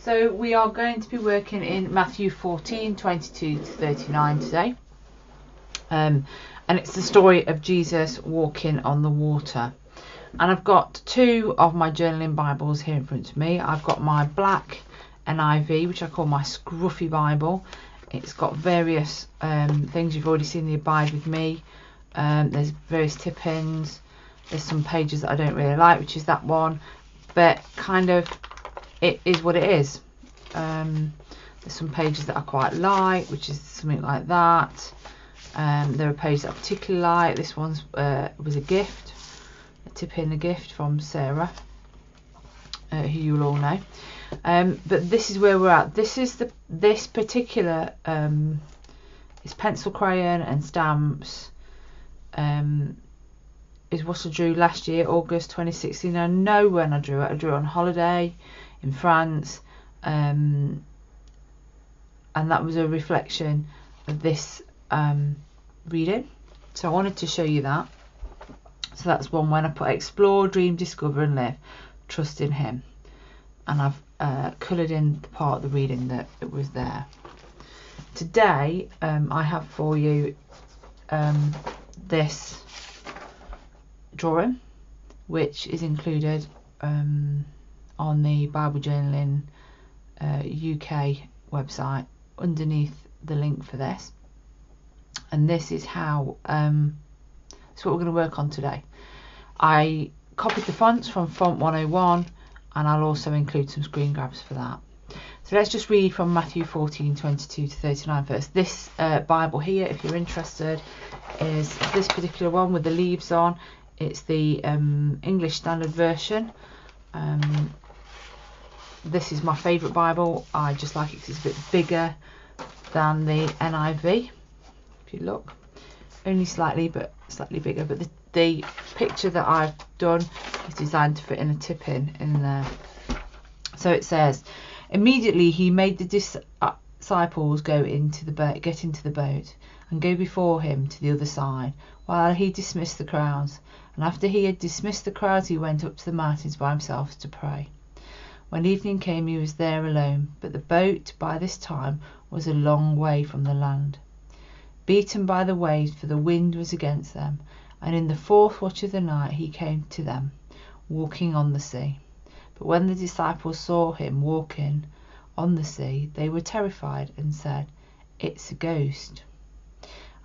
So we are going to be working in Matthew 14, 22 to 39 today. And it's the story of Jesus walking on the water. And I've got two of my journaling Bibles here in front of me. I've got my black NIV, which I call my scruffy Bible. It's got various things. You've already seen the Abide With Me. There's various tip-ins. There's some pages that I don't really like, which is that one. But kind of, it is what it is. There's some pages that I quite like, which is something like that. There are pages that I particularly like. This one's was a gift, a tip-in, a gift from Sarah, who you'll all know. But this is where we're at. This is this particular it's pencil, crayon and stamps. Is what I drew last year, August 2016. I know when I drew it. I drew it on holiday in France, and that was a reflection of this reading. So I wanted to show you that. So that's one when I put explore, dream, discover and live, trust in him. And I've coloured in the part of the reading that it was there. Today I have for you this drawing, which is included on the Bible Journaling UK website underneath the link for this. And this is how that's what we're going to work on today. I copied the fonts from Font 101, and I'll also include some screen grabs for that. So let's just read from Matthew 14, 22 to 39 first. This Bible here, if you're interested, is this particular one with the leaves on. It's the English Standard Version. This is my favourite Bible. I just like it because it's a bit bigger than the NIV. If you look, only slightly, but slightly bigger. But the picture that I've done is designed to fit in a tip-in there. So it says, immediately he made the disciples get into the boat and go before him to the other side, while he dismissed the crowds. And after he had dismissed the crowds, he went up to the mountains by himself to pray. When evening came, he was there alone, but the boat by this time was a long way from the land, beaten by the waves, for the wind was against them. And in the fourth watch of the night he came to them, walking on the sea. But when the disciples saw him walking on the sea, they were terrified and said, "It's a ghost."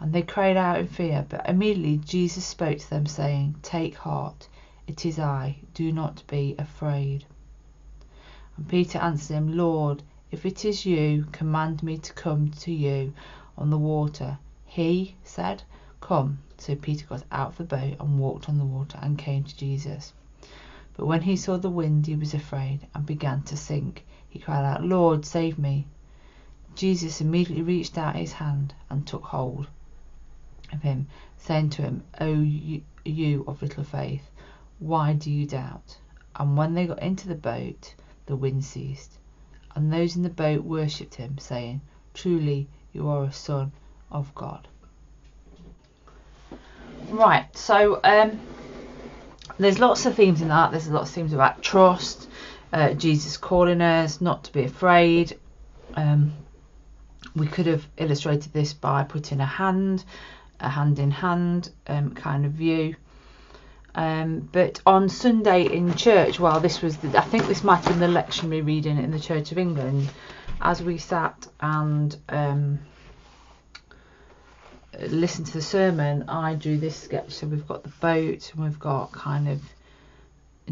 And they cried out in fear. But immediately Jesus spoke to them, saying, "Take heart, it is I, do not be afraid." And Peter answered him, "Lord, if it is you, command me to come to you on the water." He said, "Come." So Peter got out of the boat and walked on the water and came to Jesus. But when he saw the wind, he was afraid and began to sink. He cried out, "Lord, save me." Jesus immediately reached out his hand and took hold of him, saying to him, "O you of little faith, why do you doubt?" And when they got into the boat, the wind ceased. And those in the boat worshipped him, saying, "Truly you are a son of God." Right, so there's lots of themes in that. There's lots of themes about trust, Jesus calling us not to be afraid. We could have illustrated this by putting a hand in hand kind of view. But on Sunday in church, well, this was I think this might have been the lectionary reading in the Church of England, as we sat and listened to the sermon, I drew this sketch. So we've got the boat and we've got kind of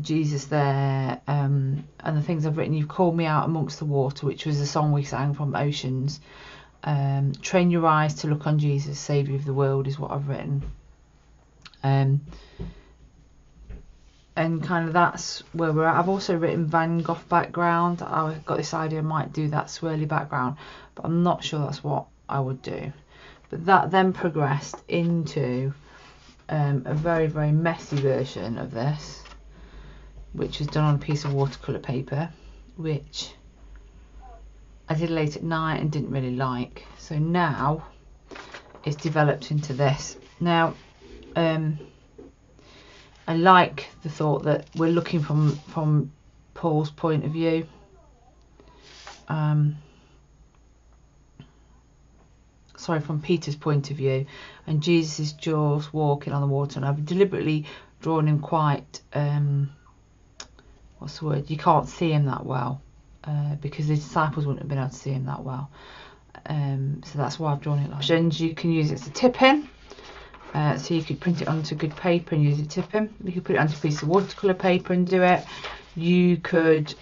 Jesus there, and the things I've written. You've called me out amongst the water, which was the song we sang from Oceans. Train your eyes to look on Jesus, Saviour of the world, is what I've written. And kind of that's where we're at. I've also written Van Gogh background. I got this idea I might do that swirly background, but I'm not sure that's what I would do. But that then progressed into a very, very messy version of this, which was done on a piece of watercolour paper, which I did late at night and didn't really like. So now it's developed into this. Now I like the thought that we're looking from Paul's point of view, sorry, from Peter's point of view, and Jesus is just walking on the water, and I've deliberately drawn him quite, what's the word, you can't see him that well, because the disciples wouldn't have been able to see him that well, so that's why I've drawn it like that. You can use it as a tip-in, so you could print it onto good paper and use a tip-in. You could put it onto a piece of watercolour paper and do it. You could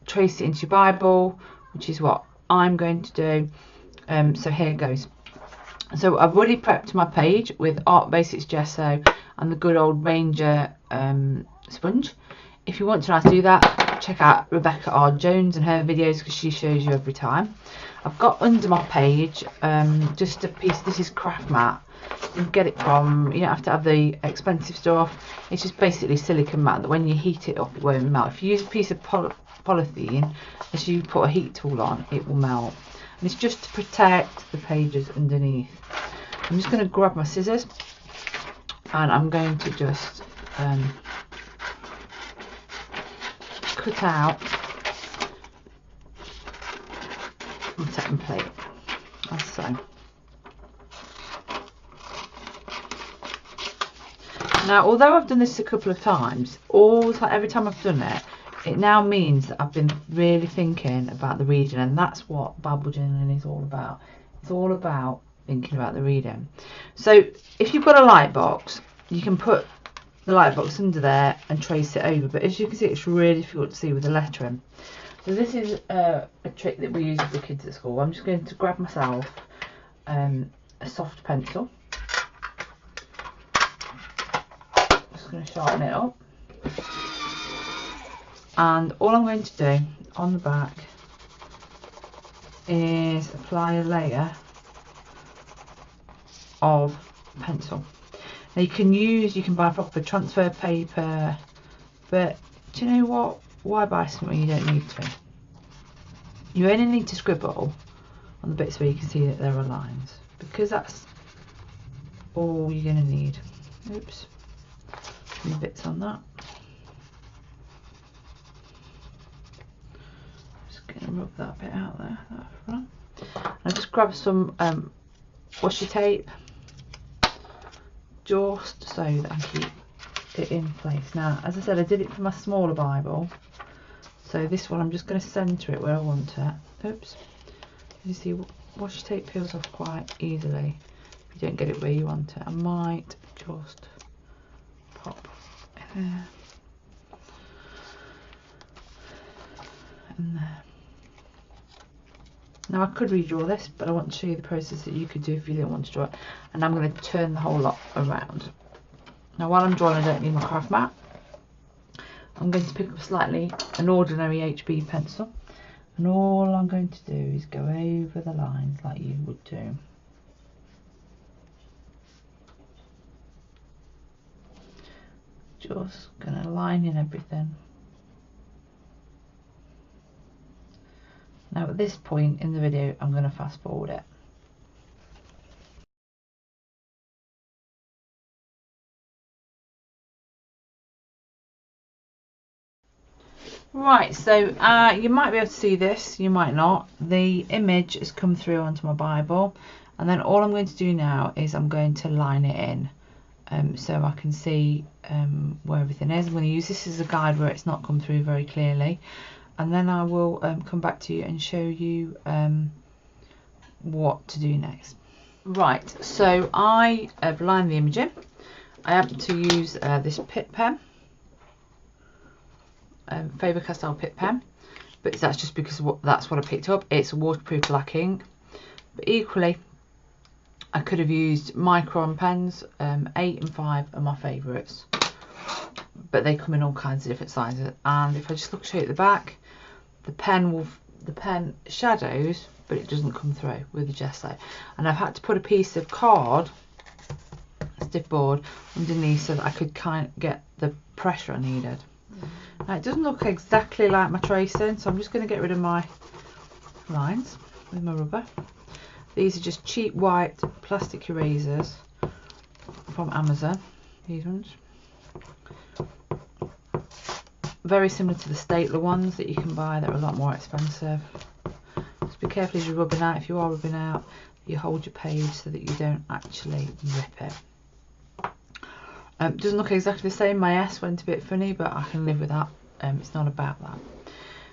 trace it into your Bible, which is what I'm going to do. So here it goes. So I've already prepped my page with Art Basics gesso and the good old Ranger sponge. If you want to know how to do that, check out Rebecca R. Jones and her videos, because she shows you every time. I've got under my page just a piece, this is craft mat. You can get it from, you don't have to have the expensive stuff. It's just basically silicone mat that when you heat it up it won't melt. If you use a piece of polythene, as you put a heat tool on, it will melt. And it's just to protect the pages underneath. I'm just going to grab my scissors and I'm going to just cut out my template, as so. Now, although I've done this a couple of times, every time I've done it, it now means that I've been really thinking about the reading, and that's what Bible journaling is all about. It's all about thinking about the reading. So if you've got a light box, you can put the light box under there and trace it over, but as you can see, it's really difficult to see with the lettering. So this is a trick that we use with the kids at school. I'm just going to grab myself a soft pencil. Just going to sharpen it up. And all I'm going to do on the back is apply a layer of pencil. Now you can buy proper transfer paper, but do you know what? Why buy something you don't need to? You only need to scribble on the bits where you can see that there are lines, because that's all you're going to need. Oops, some bits on that. Just going to rub that bit out there, that front. I'll just grab some washi tape, just so that I keep it in place. Now, as I said, I did it for my smaller Bible, so this one I'm just going to centre it where I want it. Oops, you see, washi tape peels off quite easily if you don't get it where you want it. I might just pop in there and there. Now I could redraw this, but I want to show you the process that you could do if you didn't want to draw it. And I'm going to turn the whole lot around. Now while I'm drawing, I don't need my craft mat. I'm going to pick up slightly an ordinary HB pencil, and all I'm going to do is go over the lines like you would do. Just going to line in everything. Now at this point in the video, I'm going to fast forward it. Right, so you might be able to see this, you might not. The image has come through onto my Bible, and then all I'm going to do now is I'm going to line it in so I can see where everything is. I'm going to use this as a guide where it's not come through very clearly, and then I will come back to you and show you what to do next. Right, so I have lined the image in. I happen to use this Pitt pen. Faber-Castell Pitt pen, but that's just because that's what I picked up. It's a waterproof black ink, but equally I could have used Micron pens. 8 and 5 are my favourites, but they come in all kinds of different sizes. And if I just show you at the back, the pen shadows, but it doesn't come through with the gesso. And I've had to put a piece of card, stiff board, underneath so that I could kind of get the pressure I needed. Now it doesn't look exactly like my tracing, so I'm just going to get rid of my lines with my rubber. These are just cheap white plastic erasers from Amazon, these ones. very similar to the stapler ones that you can buy that are a lot more expensive. Just be careful as you're rubbing out. If you are rubbing out, you hold your page so that you don't actually rip it. Doesn't look exactly the same. My S went a bit funny, but I can live with that. It's not about that.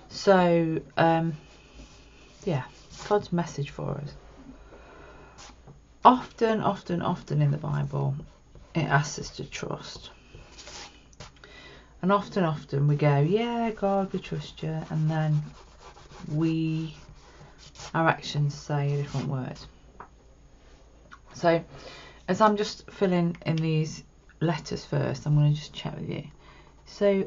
So yeah, God's message for us. Often in the Bible, it asks us to trust. And often we go, yeah, God, we trust you, and then our actions say different words. So as I'm just filling in these letters first, I'm going to just chat with you. So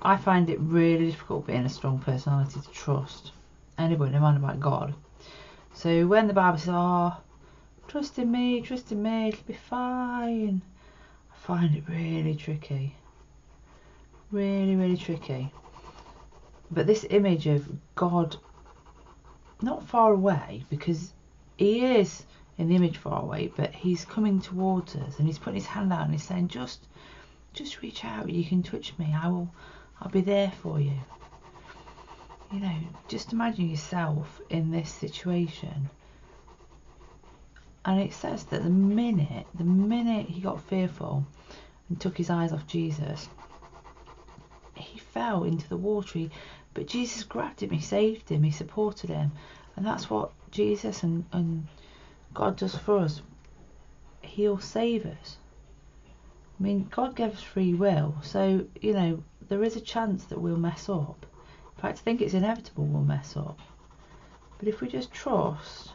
I find it really difficult being a strong personality to trust anybody, no matter about God. So when the Bible says, oh, trust in me, it'll be fine, I find it really tricky. Really tricky. But this image of God not far away, because he is in the image far away, but he's coming towards us and he's putting his hand out and he's saying, just reach out, you can touch me, I'll be there for you. You know, just imagine yourself in this situation. And it says that the minute he got fearful and took his eyes off Jesus, he fell into the water. But Jesus grabbed him, he saved him, he supported him. And that's what Jesus and God does for us. He'll save us. I mean, God gave us free will, so, you know, there is a chance that we'll mess up. In fact, I think it's inevitable we'll mess up. But if we just trust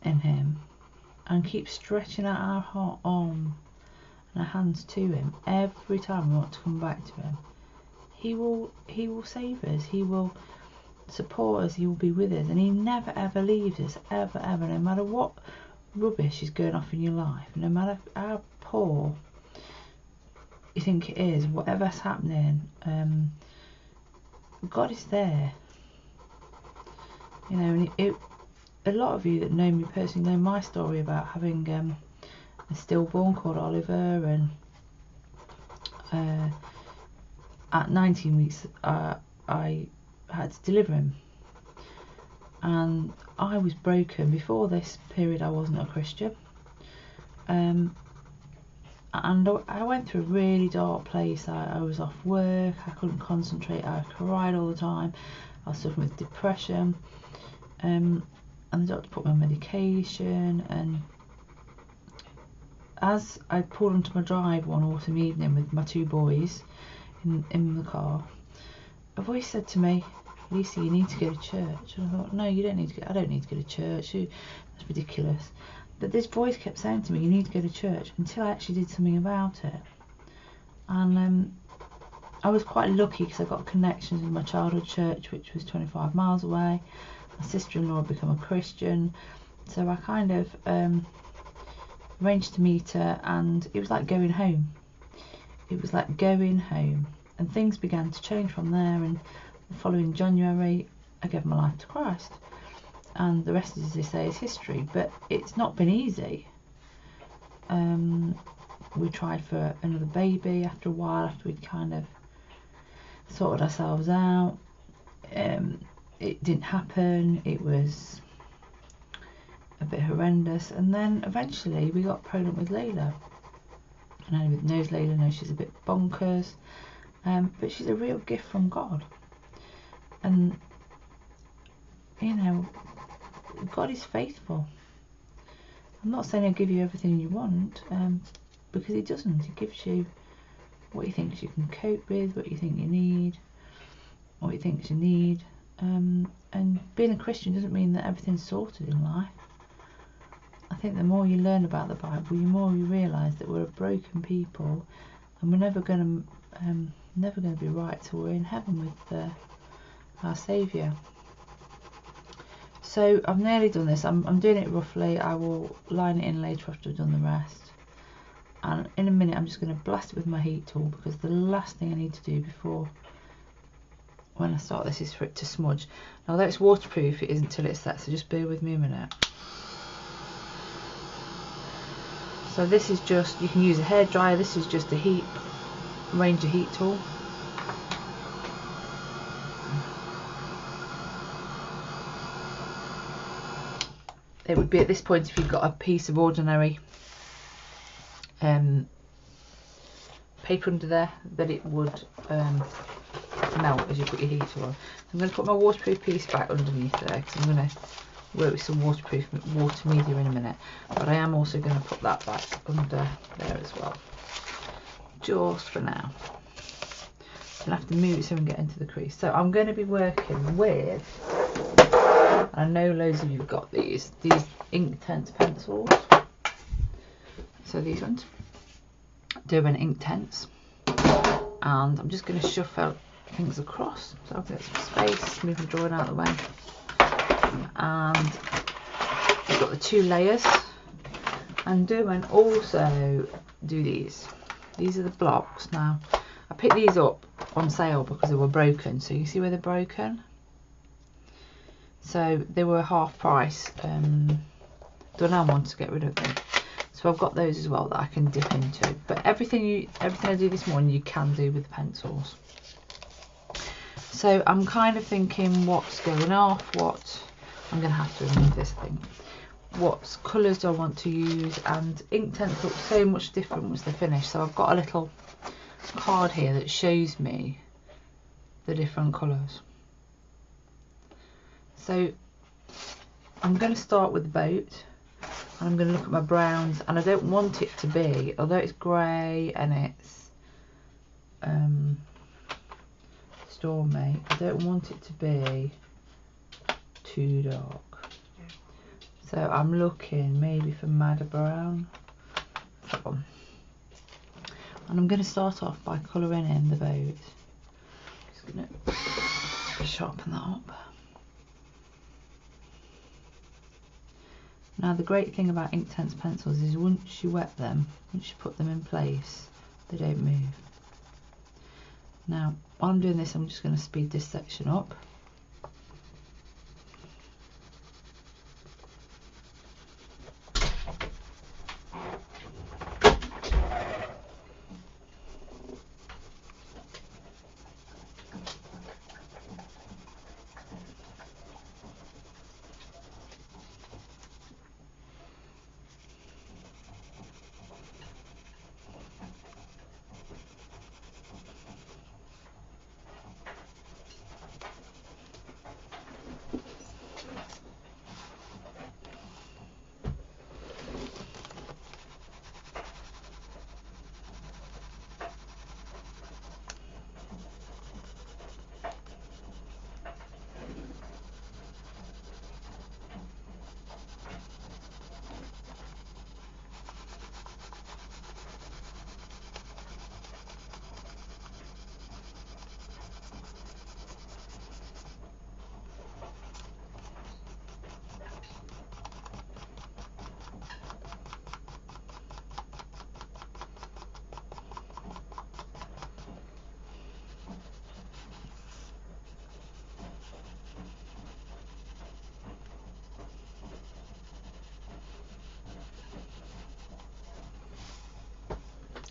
in him and keep stretching out our heart arm and our hands to him every time we want to come back to him, he will save us, he will support us, he will be with us, and he never ever leaves us, ever, no matter what rubbish is going off in your life, no matter how poor you think it is, whatever's happening, God is there. You know, and a lot of you that know me personally know my story about having a stillborn called Oliver, and at 19 weeks I had to deliver him, and I was broken. Before this period I wasn't a Christian, and I went through a really dark place. I was off work, I couldn't concentrate, I cried all the time, I was suffering with depression, and the doctor put me on medication. And as I pulled onto my drive one autumn evening with my two boys in the car, a voice said to me, Lisa, you need to go to church. And I thought, no, you don't need to go. I don't need to go to church. That's ridiculous. But this voice kept saying to me, you need to go to church, until I actually did something about it. And I was quite lucky because I got connections with my childhood church, which was 25 miles away. My sister-in-law had become a Christian, so I kind of arranged to meet her, and it was like going home. It was like going home, and things began to change from there. And the following January, I gave my life to Christ, and the rest, as they say, is history. But it's not been easy. We tried for another baby after a while, after we'd kind of sorted ourselves out. It didn't happen. It was a bit horrendous, and then eventually we got pregnant with Layla. And anyone that knows Layla knows she's a bit bonkers, but she's a real gift from God. And you know, God is faithful. I'm not saying he'll give you everything you want, because he doesn't. He gives you what he thinks you can cope with, what you think you need, what he thinks you need. And being a Christian doesn't mean that everything's sorted in life. I think the more you learn about the Bible, the more you realise that we're a broken people, and we're never going to be right till we're in heaven with our Saviour. So I've nearly done this. I'm doing it roughly. I will line it in later after I've done the rest. And in a minute I'm just going to blast it with my heat tool, because the last thing I need to do before when I start this is for it to smudge. Now, although it's waterproof, it isn't till it's set, so just bear with me a minute. So this is just, you can use a hairdryer, this is just a Ranger heat tool. It would be at this point, if you've got a piece of ordinary paper under there, that it would melt as you put your heat tool on. I'm going to put my waterproof piece back underneath there, because I'm going to work with some water media in a minute, but I am also going to put that back under there as well, just for now. I'll have to move it so we can get into the crease. So I'm going to be working with, I know loads of you have got these Inktense pencils. So these ones, Derwent Inktense, and I'm just going to shuffle things across so I'll get some space, move the drawing out of the way. And I've got the 2 layers, and Derwent also do these. These are the blocks. Now I picked these up on sale because they were broken, so you see where they're broken. So they were half price. Dunham wanted to get rid of them, so I've got those as well that I can dip into. But everything I do this morning you can do with the pencils. So I'm kind of thinking what's going off, what I'm going to have to remove this thing. What colours do I want to use? And Inktense looks so much different once they're finished. So I've got a little card here that shows me the different colours. So I'm going to start with the boat, and I'm going to look at my browns, and I don't want it to be, although it's grey and it's stormy, I don't want it to be too dark. So I'm looking maybe for madder brown. And I'm going to start off by colouring in the boat. Just going to sharpen that up. Now the great thing about Inktense pencils is once you wet them, once you put them in place, they don't move. Now while I'm doing this, I'm just going to speed this section up.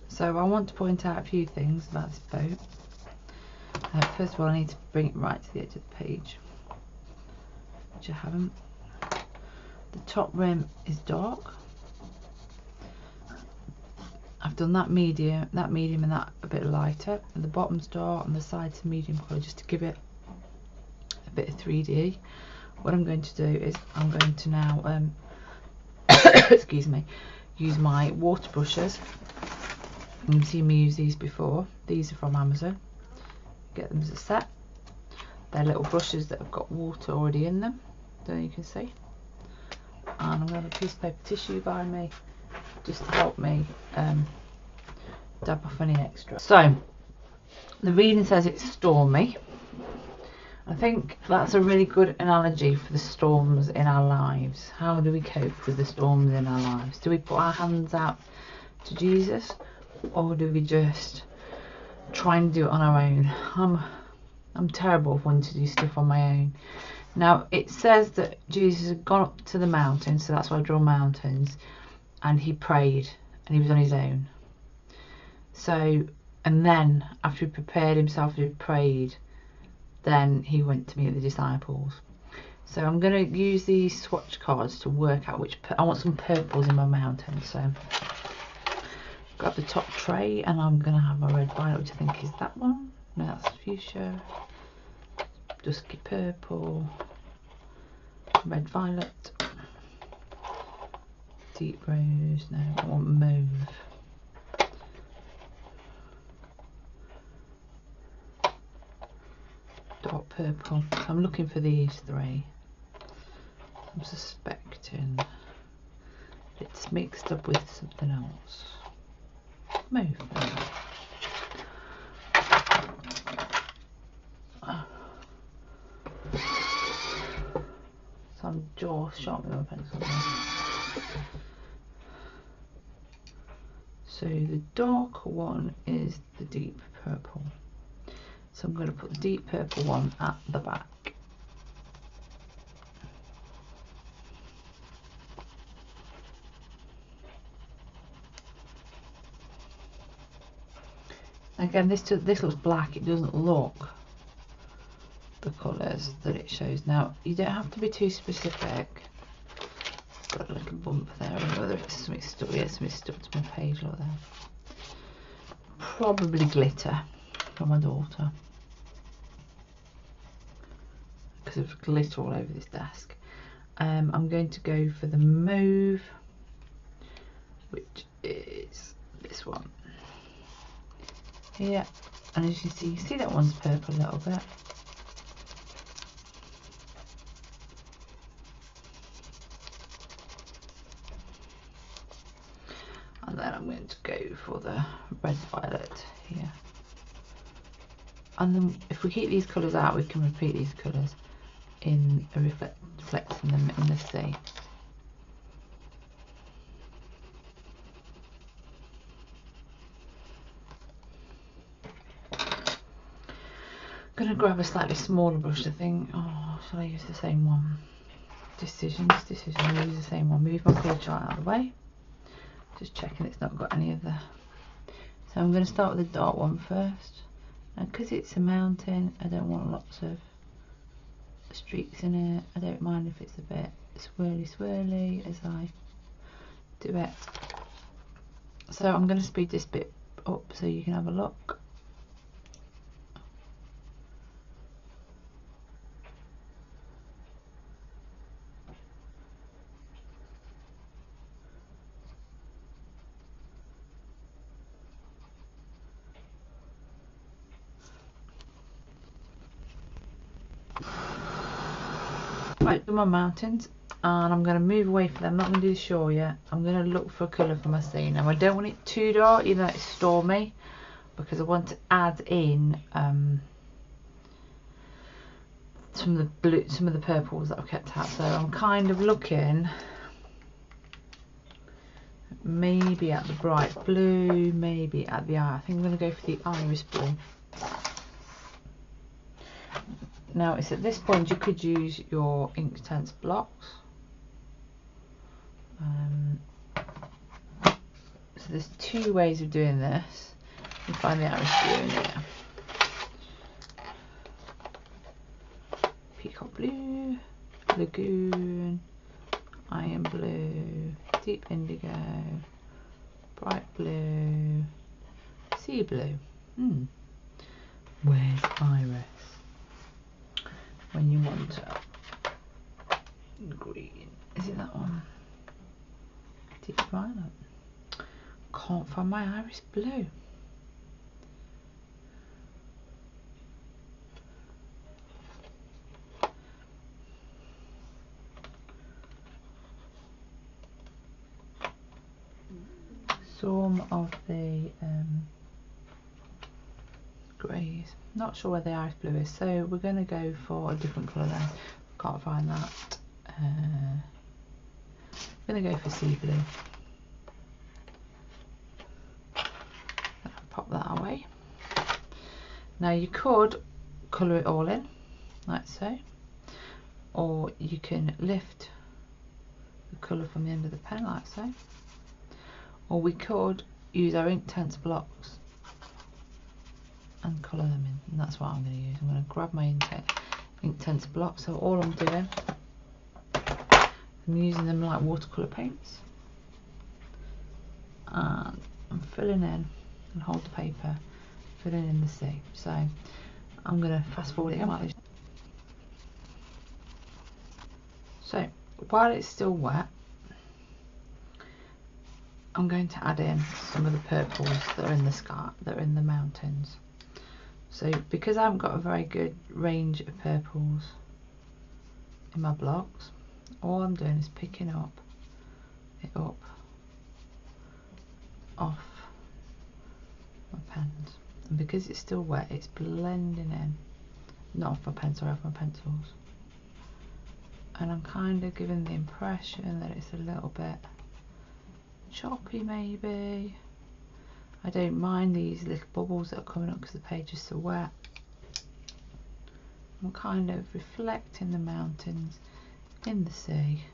So I want to point out a few things about this boat. First of all, I need to bring it right to the edge of the page, which I haven't. The top rim is dark. I've done that medium and that a bit lighter, and the bottom's dark and the sides are medium colour, just to give it a bit of 3D. What I'm going to do is I'm going to now excuse me, use my water brushes. You've seen me use these before. These are from Amazon. Get them as a set. They're little brushes that have got water already in them, there you can see. And I'm going to have a piece of paper tissue by me, just to help me dab off any extra. So the reading says it's stormy. I think that's a really good analogy for the storms in our lives. How do we cope with the storms in our lives? Do we put our hands out to Jesus, or do we just try and do it on our own? I'm terrible at wanting to do stuff on my own. Now it says that Jesus had gone up to the mountain, so that's why I draw mountains, and he prayed, and he was on his own. So, and then after he prepared himself and he prayed, then he went to meet the disciples. So I'm going to use these swatch cards to work out which, I want some purples in my mountain. So grab the top tray and I'm going to have my red violet, which I think is that one. No, that's fuchsia, dusky purple, red violet, deep rose, no, I want mauve, dark purple. So I'm looking for these three. I'm suspecting it's mixed up with something else. Mauve. So I'm just sharpening my pencil now. So the dark one is the deep purple. So I'm going to put the deep purple one at the back. Again, this looks black. It doesn't look the colours that it shows. Now, you don't have to be too specific. Got a little bump there. I don't know whether it's something stuck. Yeah, something stuck to my page. Look there. Probably glitter from my daughter, because there's glitter all over this desk. I'm going to go for the mauve, which is this one. Yeah, and as you see that one's purple a little bit. And then I'm going to go for the red violet here. And then if we keep these colours out, we can repeat these colours in reflecting them in the sea. I'm going to grab a slightly smaller brush, I think. Oh, shall I use the same one? Decisions, I'll use the same one. Move my colour chart out of the way. Just checking it's not got any of the... So I'm going to start with the dark one first. And because it's a mountain, I don't want lots of streaks in it. I don't mind if it's a bit swirly as I do it. So I'm going to speed this bit up so you can have a look. Right, do my mountains, and I'm going to move away from them. I'm not going to do the shore yet. I'm going to look for a colour for my scene. Now I don't want it too dark, even though it's stormy, because I want to add in some of the blue, some of the purples that I've kept out. So I'm kind of looking maybe at the bright blue, maybe at the I think I'm going to go for the iris blue. Now it's at this point you could use your Inktense blocks. So there's two ways of doing this. You find the iris blue in here. Peacock blue, lagoon, iron blue, deep indigo, bright blue, sea blue. Where's iris? When you want green, is it that one? Deep violet. Can't find my iris blue. Some of the greys. Not sure where the iris blue is, so we're going to go for a different colour then. Can't find that. I'm going to go for sea blue. Pop that away. Now you could colour it all in, like so, or you can lift the colour from the end of the pen, like so, or we could use our Inktense blocks and colour them in, and that's what I'm going to use. I'm going to grab my Inktense blocks. So all I'm doing, I'm using them like watercolour paints, and I'm filling in and hold the paper, filling in the sea. So I'm going to fast forward it like this. So while it's still wet, I'm going to add in some of the purples that are in the sky, that are in the mountains. So because I haven't got a very good range of purples in my blocks, all I'm doing is picking it up off my pens, and because it's still wet, it's blending in, not off my pen, sorry, off my pencils, and I'm kind of giving the impression that it's a little bit choppy maybe. I don't mind these little bubbles that are coming up because the page is so wet. I'm kind of reflecting the mountains in the sea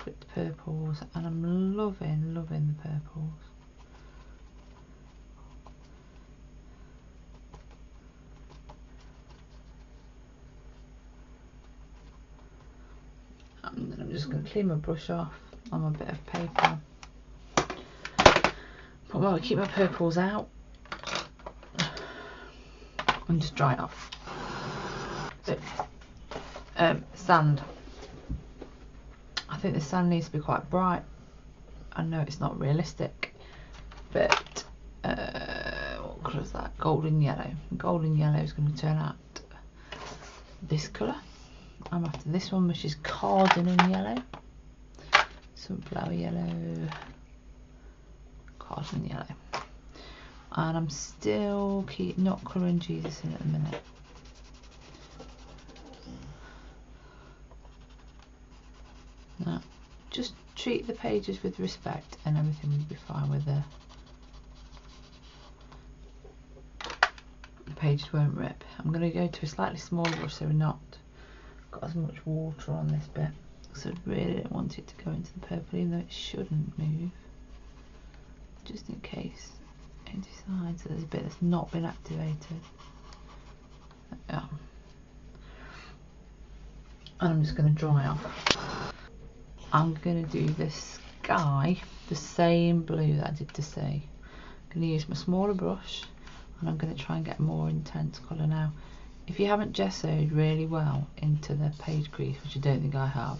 with the purples, and I'm loving the purples. And then I'm just going to clean my brush off on my bit of paper. But while I keep my purples out and just dry it off. So, sand. I think the sand needs to be quite bright. I know it's not realistic, but what colour is that? Golden yellow. Golden yellow is going to turn out this colour. I'm after this one, which is cardamom yellow, sunflower yellow, cardamom yellow, and I'm still not colouring Jesus in at the minute. Now, just treat the pages with respect, and everything will be fine with the pages won't rip. I'm going to go to a slightly smaller brush so we're not got as much water on this bit, so I really don't want it to go into the purple, even though it shouldn't move, just in case it decides that there's a bit that's not been activated. Yeah. And I'm just going to dry off. I'm going to do the sky the same blue that I did the sea. I'm going to use my smaller brush, and I'm going to try and get a more intense colour. Now, if you haven't gessoed really well into the page crease, which I don't think I have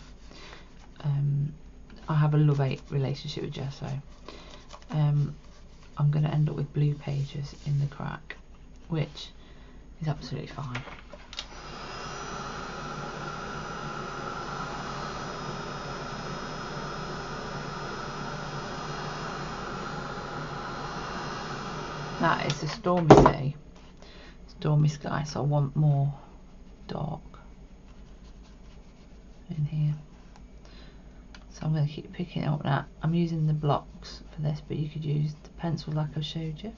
a love-hate relationship with gesso. I'm going to end up with blue pages in the crack, which is absolutely fine. That is a stormy sea, stormy sky, so I want more dark in here. So I'm going to keep picking it up now. I'm using the blocks for this, but you could use the pencil like I showed you.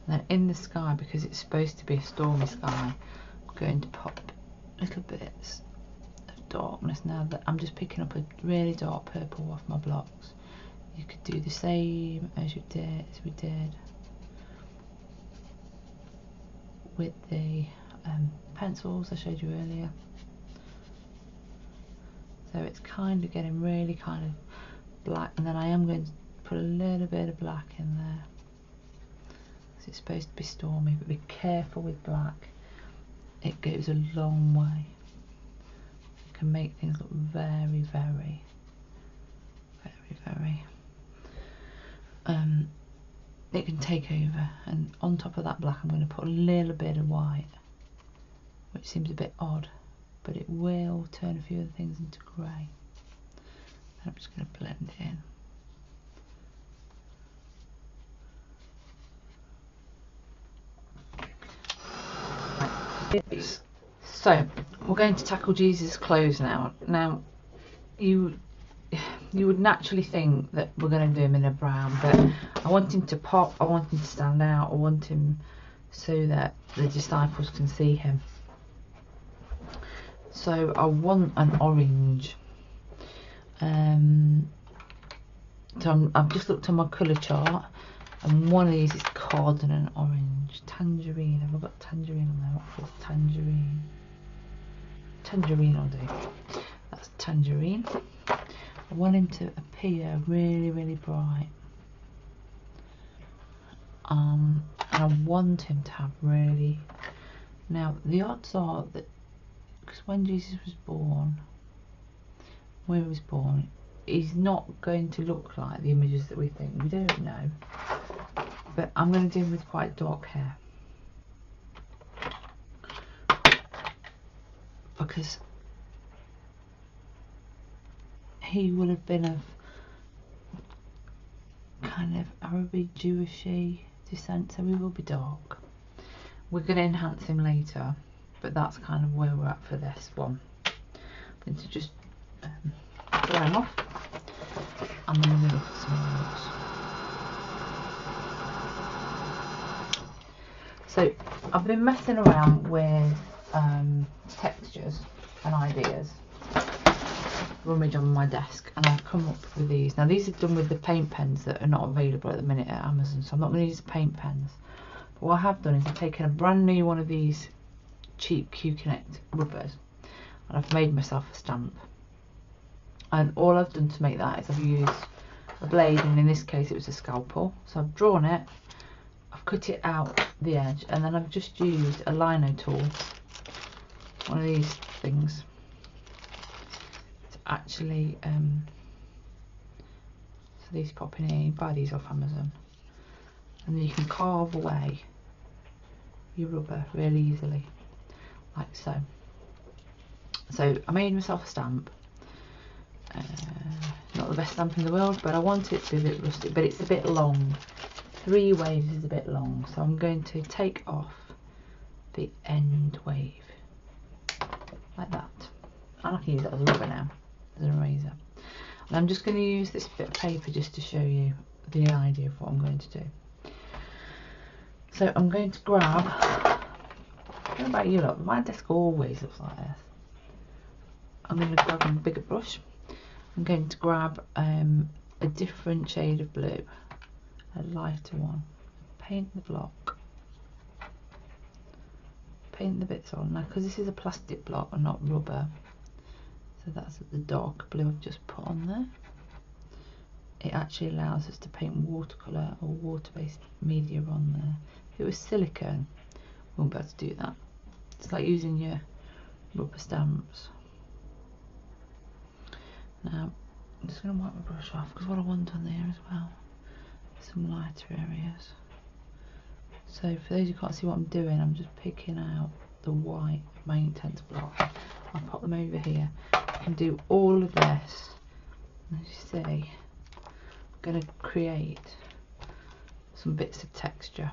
Then in the sky, because it's supposed to be a stormy sky, I'm going to pop little bits of darkness. Now that I'm just picking up a really dark purple off my blocks, you could do the same as we did with the pencils I showed you earlier. So it's kind of getting really kind of black, and then I am going to put a little bit of black in there. It's supposed to be stormy, but be careful with black. It goes a long way. It can make things look very, very, very, very. It can take over, and on top of that black, I'm going to put a little bit of white, which seems a bit odd, but it will turn a few other things into grey. I'm just going to blend it in. So we're going to tackle Jesus' clothes now. Now, you would naturally think that we're going to do him in a brown, but I want him to pop, I want him to stand out, I want him so that the disciples can see him. So I want an orange. So I've just looked on my colour chart, and one of these is cardamom orange. Tangerine, have I got tangerine on there? What colour's tangerine? Tangerine I'll do. That's tangerine. I want him to appear really, really bright. And I want him to have really... Now, the odds are that, because when Jesus was born, when he was born, he's not going to look like the images that we think. We don't know. But I'm going to do him with quite dark hair. Because he would have been of kind of Arabic, Jewishy descent, so he will be dark. We're going to enhance him later, but that's kind of where we're at for this one. I'm going to just dry him off, and then we're going to look at some looks. So I've been messing around with textures and ideas. Rummage on my desk, and I've come up with these. Now these are done with the paint pens that are not available at the minute at Amazon, so I'm not going to use paint pens. But what I have done is I've taken a brand new one of these cheap Q-Connect rubbers, and I've made myself a stamp. And all I've done to make that is I've used a blade, and in this case it was a scalpel. So I've drawn it, I've cut it out the edge, and then I've just used a lino tool, one of these things, actually so these pop in here. You buy these off Amazon, and then you can carve away your rubber really easily, like so. So I made myself a stamp. Not the best stamp in the world, but I want it to be a bit rustic, but it's a bit long. 3 waves is a bit long, so I'm going to take off the end wave like that, and I can use it as a rubber now, as an eraser. And I'm just going to use this bit of paper just to show you the idea of what I'm going to do. So I'm going to grab, I don't know about you lot, but my desk always looks like this. I'm going to grab a bigger brush. I'm going to grab a different shade of blue, a lighter one, paint the block, paint the bits on. Now because this is a plastic block and not rubber, so that's the dark blue I've just put on there. It actually allows us to paint watercolour or water-based media on there. If it was silicone, we wouldn't be able to do that. It's like using your rubber stamps. Now I'm just going to wipe my brush off, because what I want on there as well is some lighter areas. So for those who can't see what I'm doing, I'm just picking out the white of my intense block. I'll pop them over here. I can do all of this, and as you see, I'm going to create some bits of texture.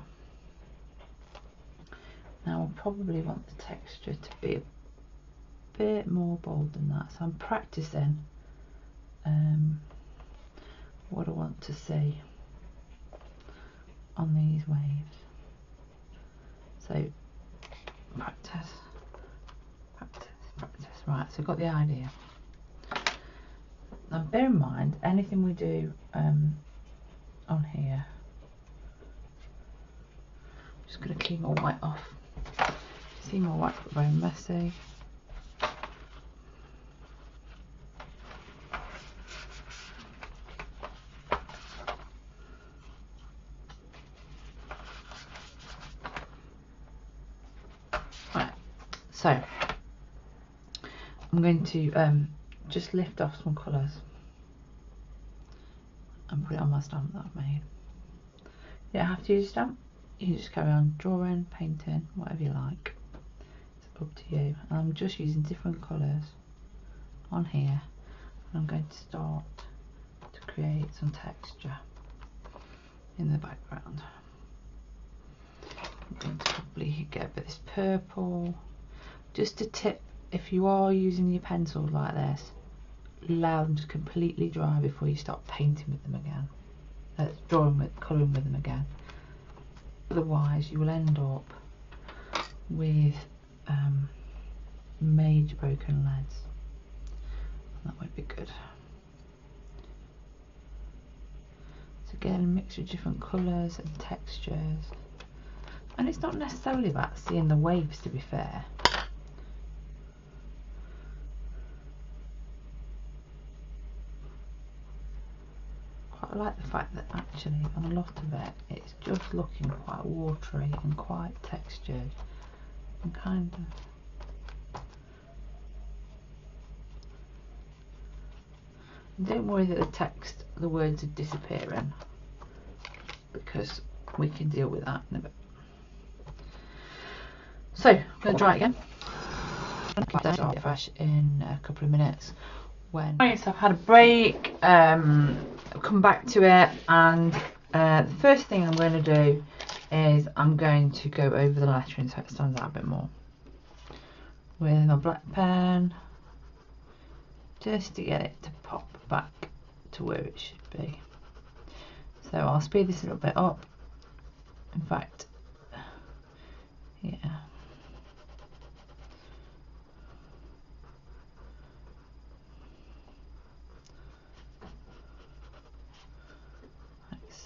Now I probably want the texture to be a bit more bold than that, so I'm practicing what I want to see on these waves. So practice, practice, practice. Right, so I've got the idea. Now bear in mind, anything we do on here, I'm just going to keep my white off. See, my white's got very messy. So I'm going to just lift off some colours and put it on my stamp that I've made. You don't have to use a stamp, you can just carry on drawing, painting, whatever you like. It's up to you. And I'm just using different colours on here, and I'm going to start to create some texture in the background. I'm going to probably get a bit of this purple. Just a tip, if you are using your pencils like this, allow them to completely dry before you start painting with them again. Colouring with them again. Otherwise you will end up with major broken leads. That won't be good. So again, a mixture of different colours and textures. And it's not necessarily about seeing the waves, to be fair. I like the fact that actually on a lot of it it's just looking quite watery and quite textured and kind of. And don't worry that the words are disappearing, because we can deal with that in a bit. So I'm going to try it again. I'll fresh in a couple of minutes. Right, so I've had a break, come back to it, and the first thing I'm going to do is I'm going to go over the lettering so it stands out a bit more with my black pen, just to get it to pop back to where it should be. So I'll speed this a little bit up. In fact, yeah.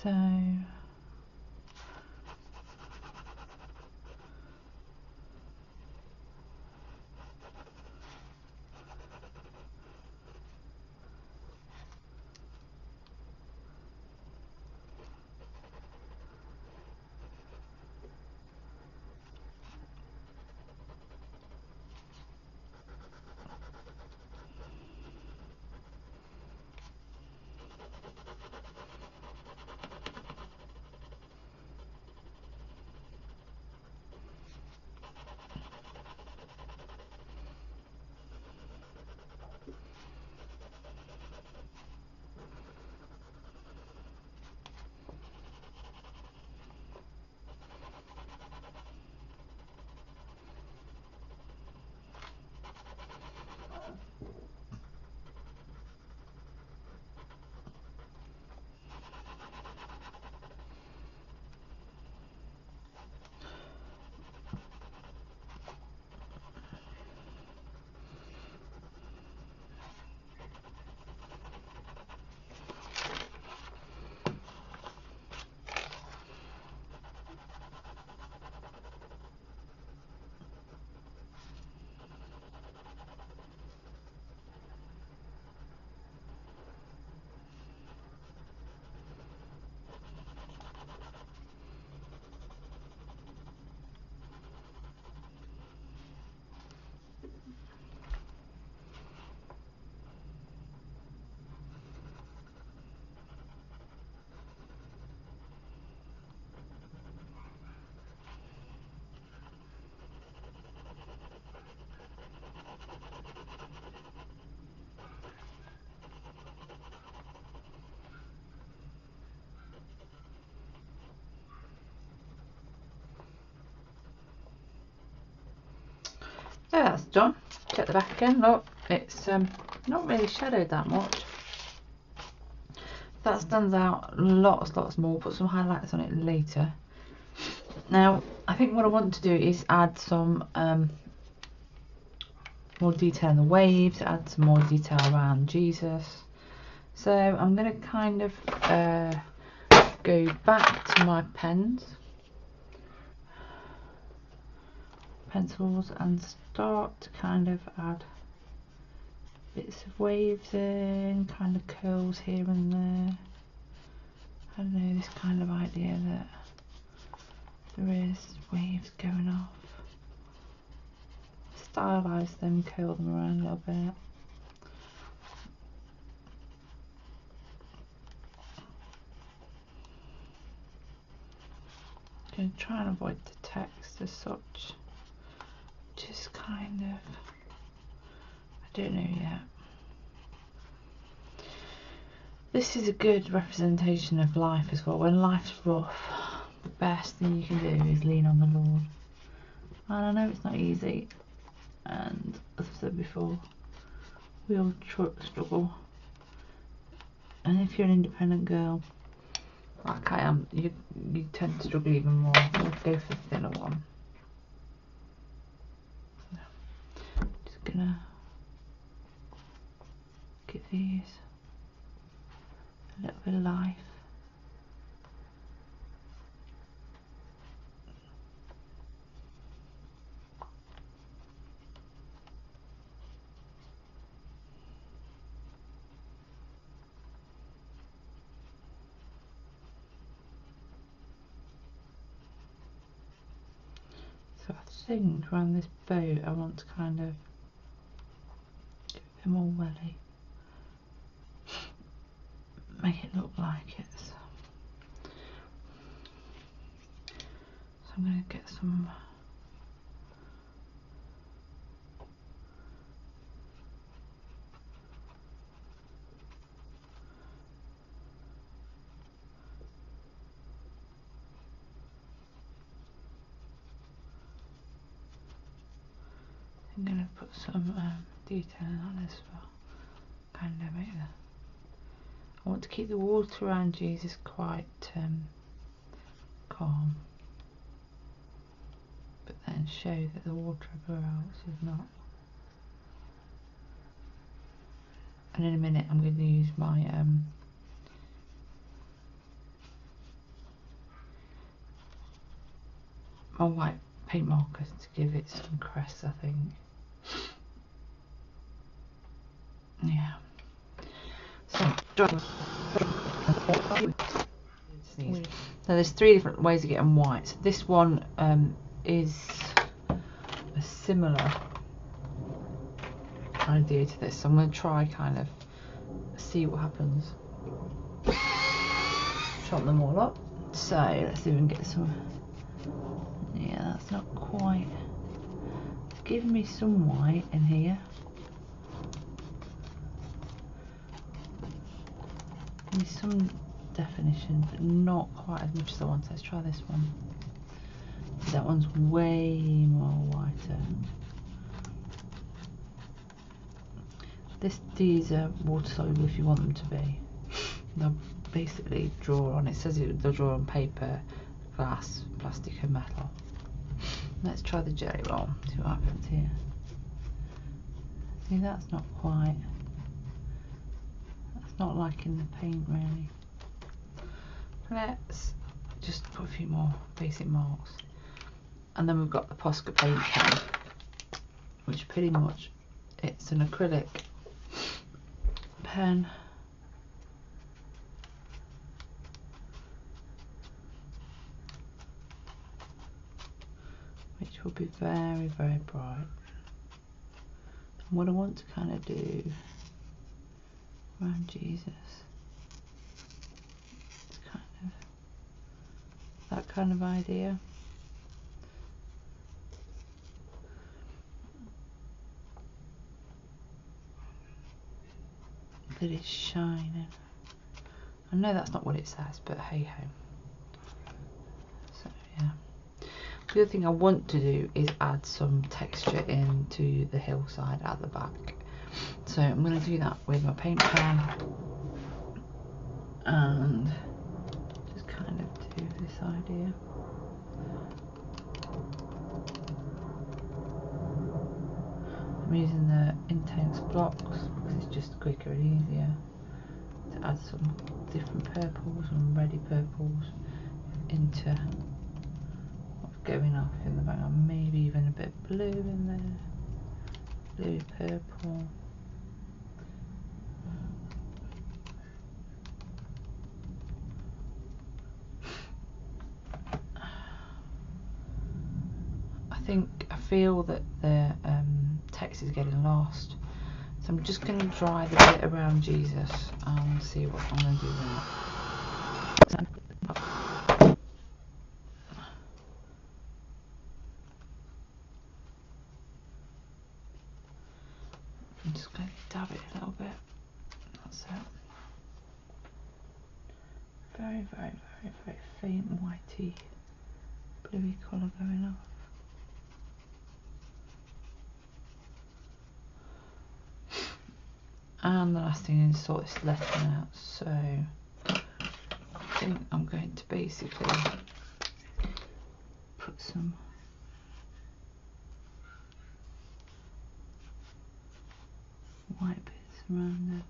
So yeah, that's done. Check the back again. Look, it's not really shadowed that much. That stands out lots more. Put some highlights on it later. Now, I think what I want to do is add some more detail in the waves, add some more detail around Jesus. So I'm going to kind of go back to my pencils and start to kind of add bits of waves in, kind of curls here and there. I don't know, this kind of idea that there is waves going off. Stylise them, curl them around a little bit. I'm going to try and avoid the text as such. Just kind of, I don't know yet. This is a good representation of life as well. When life's rough, the best thing you can do is lean on the Lord. And I know it's not easy, and as I said before, we all struggle, and if you're an independent girl like I am, you tend to struggle even more. I'll go for the thinner one. Just gonna give these a little bit of life. So I think around this boat I want to kind of give it more welly, make it look like it's. So I'm going to get some I'm going to put some detailing on this for kind of make the. I want to keep the water around Jesus quite calm, but then show that the water everywhere else is not. And in a minute I'm going to use my my white paint markers to give it some crest, I think. Yeah. So there's 3 different ways of getting white. So this one is a similar idea to this. So I'm going to try kind of see what happens. Chop them all up. So let's see if we can get some. Yeah, that's not quite. It's giving me some white in here. Give me some definition, but not quite as much as I want. Let's try this one. That one's way more whiter. These are water soluble if you want them to be. They'll basically draw on. It says they'll draw on paper, glass, plastic, and metal. Let's try the jelly roll. See what happens here. See, that's not quite. That's not liking the paint really. Let's just put a few more basic marks, and then we've got the Posca paint pen, which pretty much it's an acrylic pen. Which will be very, very bright. And what I want to kind of do around Jesus, it's kind of that kind of idea. That it's shining. I know that's not what it says, but hey ho. So yeah. The other thing I want to do is add some texture into the hillside at the back. So I'm going to do that with my paint pen and just kind of do this idea. I'm using the intense blocks because it's just quicker and easier to add some different purples and reddy purples into what's going off in the background. Maybe even a bit of blue in there, blue purple. I feel that the text is getting lost, so I'm just going to dry the bit around Jesus and see what I'm going to do with that. I'm just going to dab it a little bit. That's it. Very, very, very, very faint whitey, bluey colour going off. And the last thing is sort this lettering out. So I think I'm going to basically put some white bits around it.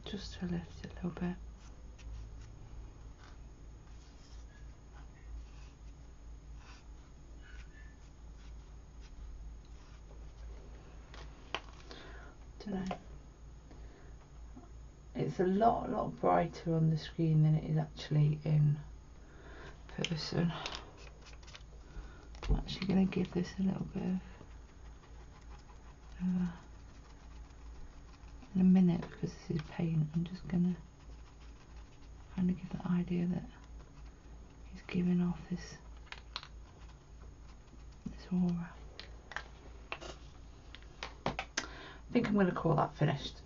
Just to lift it a little bit. Don't know. It's a lot brighter on the screen than it is actually in person. I'm actually going to give this a little bit of in a minute, because this is paint. I'm just going to kind of give the idea that he's giving off this aura. I think I'm going to call that finished.